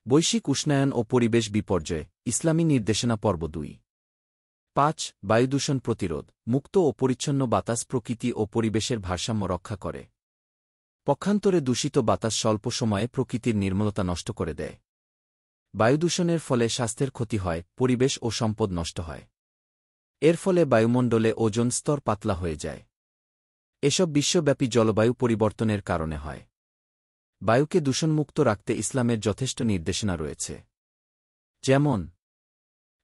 বৈশ্বিক উষ্ণায়ন ও পরিবেশ বিপর্যয় ইসলামী নির্দেশনা পর্ব ২ ৫ বায়ুদূষণ প্রতিরোধ মুক্ত ও পরিচ্ছন্ন বাতাস প্রকৃতি ও পরিবেশের ভারসাম্য রক্ষা করে। পক্ষান্তরে দূষিত বাতাস স্বল্প সময়ে প্রকৃতির নির্মলতা নষ্ট করে দেয়। বায়ুদূষণের ফলে স্বাস্থ্যের ক্ষতি হয়, পরিবেশ ও সম্পদ নষ্ট হয়। এর ফলে বায়ুমণ্ডলে ওজোন স্তর পাতলা হয়ে যায়। এসব বিশ্বব্যাপী জলবায়ু পরিবর্তনের কারণে হয়। বায়ুকে দূষণমুক্ত রাখতে ইসলামের যথেষ্ট নির্দেশনা রয়েছে। যেমন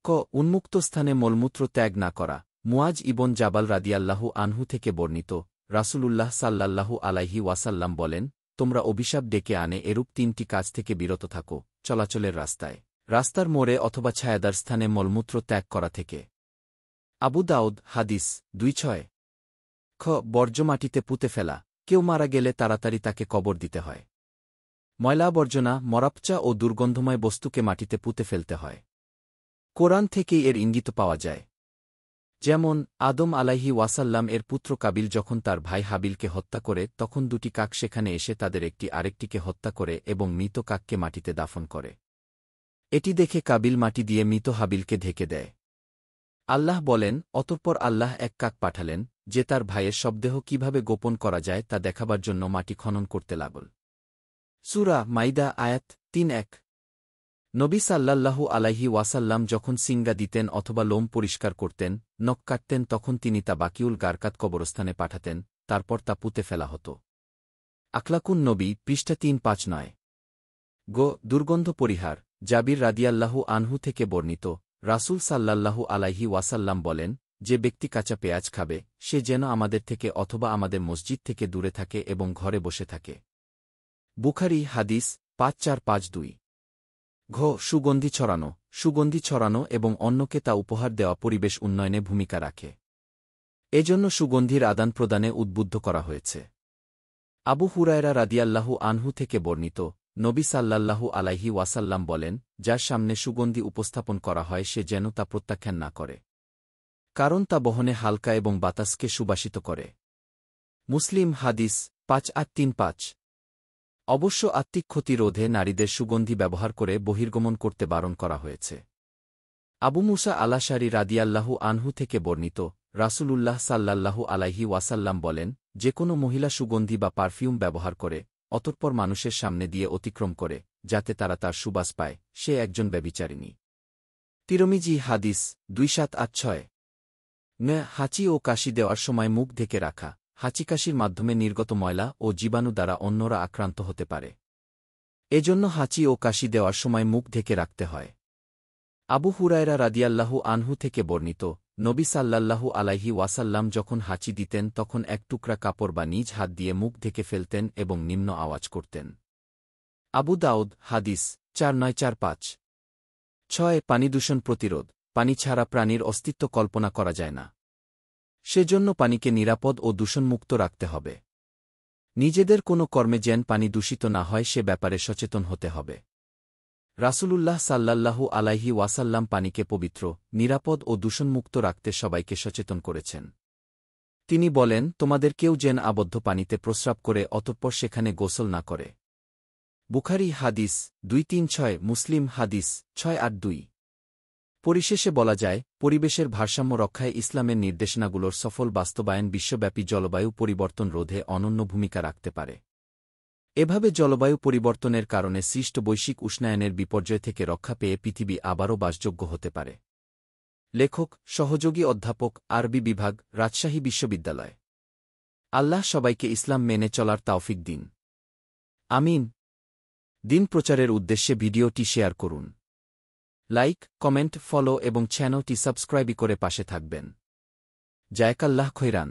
ক উন্মুক্ত স্থানে মলমূত্র ত্যাগ না করা। মুয়াজ ইবন জাবাল রাদিয়াল্লাহু আনহু থেকে বর্ণিত, রাসূলুল্লাহ সাল্লাল্লাহু আলাইহি ওয়াসাল্লাম বলেন, তোমরা অভিশাপ ডেকে আনে এরূপ ৩টি কাজ থেকে বিরত থাকো: চলাচলের রাস্তায়, রাস্তার মোড়ে অথবা ছায়াদার স্থানে মলমূত্র ত্যাগ করা থেকে। আবু দাউদ হাদিস ২৬ খ বর্জ্য মাটিতে পুঁতে ফেলা। কেউ মারা গেলে তাড়াতাড়ি তাকে কবর দিতে হয়। ময়লা আবর্জনা, মরাপচা ও দুর্গন্ধময় বস্তুকে মাটিতে পুঁতে ফেলতে হয়। কোরআন থেকেই এর ইঙ্গিত পাওয়া যায়। যেমন আদম আলাইহি ওয়াসাল্লাম এর পুত্র কাবিল যখন তার ভাই হাবিলকে হত্যা করে, তখন ২টি কাক সেখানে এসে তাদের একটি আরেকটিকে হত্যা করে এবং মৃত কাককে মাটিতে দাফন করে। এটি দেখে কাবিল মাটি দিয়ে মৃত হাবিলকে ঢেকে দেয়। আল্লাহ বলেন, অতঃপর আল্লাহ এক কাক পাঠালেন, যে তার ভাইয়ের শবদেহ কিভাবে গোপন করা যায় তা দেখাবার জন্য মাটি খনন করতে লাগল। সূরা মাইদা আয়াত ৩-১। নবী সাল্লাল্লাহু আলাইহি ওয়াসাল্লাম যখন সিঙ্গা দিতেন অথবা লোম পরিষ্কার করতেন, নখ কাটতেন, তখন তিনি তা বাকিউল গারকাত কবরস্থানে পাঠাতেন, তারপর তা পুঁতে ফেলা হতো। আখলাকুন নবী পৃষ্ঠা ৩৫৯। দুর্গন্ধ পরিহার। জাবির রাদিয়াল্লাহু আনহু থেকে বর্ণিত, রাসূল সাল্লাল্লাহু আলাইহি ওয়াসাল্লাম বলেন, যে ব্যক্তি কাঁচা পেঁয়াজ খাবে সে যেন আমাদের থেকে অথবা আমাদের মসজিদ থেকে দূরে থাকে এবং ঘরে বসে থাকে। বুখারী হাদিস ৫৪৫২। সুগন্ধি ছড়ানো। সুগন্ধি ছড়ানো এবং অন্যকে তা উপহার দেওয়া পরিবেশ উন্নয়নে ভূমিকা রাখে। এজন্য সুগন্ধির আদান প্রদানে উদ্বুদ্ধ করা হয়েছে। আবু হুরায়রা রাদিয়াল্লাহু আনহু থেকে বর্ণিত, নবী সাল্লাল্লাহু আলাইহি ওয়াসাল্লাম বলেন, যার সামনে সুগন্ধি উপস্থাপন করা হয় সে যেন তা প্রত্যাখ্যান না করে, কারণ তা বহনে হালকা এবং বাতাসকে সুবাসিত করে। মুসলিম হাদিস ৫৮৩৫। অবশ্য আত্মিক ক্ষতি রোধে নারীদের সুগন্ধি ব্যবহার করে বহির্গমন করতে বারণ করা হয়েছে। আবু মুসা আলাশারি রাদিয়াল্লাহু আনহু থেকে বর্ণিত, রাসূলুল্লাহ সাল্লাল্লাহু আলাইহি ওয়াসাল্লাম বলেন, যে কোনো মহিলা সুগন্ধি বা পারফিউম ব্যবহার করে অতঃপর মানুষের সামনে দিয়ে অতিক্রম করে যাতে তারা তার সুবাস পায়, সে একজন ব্যভিচারিণী। তিরমিজি হাদিস ২৭৮৬। হাঁচি ও কাশি দেওয়ার সময় মুখ ঢেকে রাখা। হাঁচিকাশির মাধ্যমে নির্গত ময়লা ও জীবাণু দ্বারা অন্যরা আক্রান্ত হতে পারে। এজন্য হাঁচি ও কাশি দেওয়ার সময় মুখ ঢেকে রাখতে হয়। আবু হুরায়রা রাদিয়াল্লাহু আনহু থেকে বর্ণিত, নবী সাল্লাল্লাহু আলাইহি ওয়াসাল্লাম যখন হাঁচি দিতেন তখন এক টুকরা কাপড় বা নিজ হাত দিয়ে মুখ ঢেকে ফেলতেন এবং নিম্ন আওয়াজ করতেন। আবু দাউদ হাদিস ৪৯৪৫। ৬ পানিদূষণ প্রতিরোধ। পানি ছাড়া প্রাণীর অস্তিত্ব কল্পনা করা যায় না। সেজন্য পানিকে নিরাপদ ও দূষণমুক্ত রাখতে হবে। নিজেদের কোনো কর্মে যেন পানি দূষিত না হয় সে ব্যাপারে সচেতন হতে হবে। রাসূলুল্লাহ সাল্লাল্লাহু আলাইহি ওয়াসাল্লাম পানিকে পবিত্র, নিরাপদ ও দূষণমুক্ত রাখতে সবাইকে সচেতন করেছেন। তিনি বলেন, তোমাদের কেউ যেন আবদ্ধ পানিতে প্রস্রাব করে অতঃপর সেখানে গোসল না করে। বুখারী হাদিস ২৩৬। মুসলিম হাদিস ৬৮২। পরিশেষে বলা যায়, পরিবেশের ভারসাম্য রক্ষায় ইসলামের নির্দেশনাগুলোর সফল বাস্তবায়ন বিশ্বব্যাপী জলবায়ু পরিবর্তন রোধে অনন্য ভূমিকা রাখতে পারে। এভাবে জলবায়ু পরিবর্তনের কারণে সৃষ্ট বৈশ্বিক উষ্ণায়নের বিপর্যয় থেকে রক্ষা পেয়ে পৃথিবী আবারও বাসযোগ্য হতে পারে। লেখক, সহযোগী অধ্যাপক, আরবি বিভাগ, রাজশাহী বিশ্ববিদ্যালয়। আল্লাহ সবাইকে ইসলাম মেনে চলার তাওফিক দিন। আমিন। দিন প্রচারের উদ্দেশ্যে ভিডিওটি শেয়ার করুন। লাইক, কমেন্ট, ফলো এবং চ্যানেলটি সাবস্ক্রাইব করে পাশে থাকবেন। জাযাকাল্লাহ খৈরান।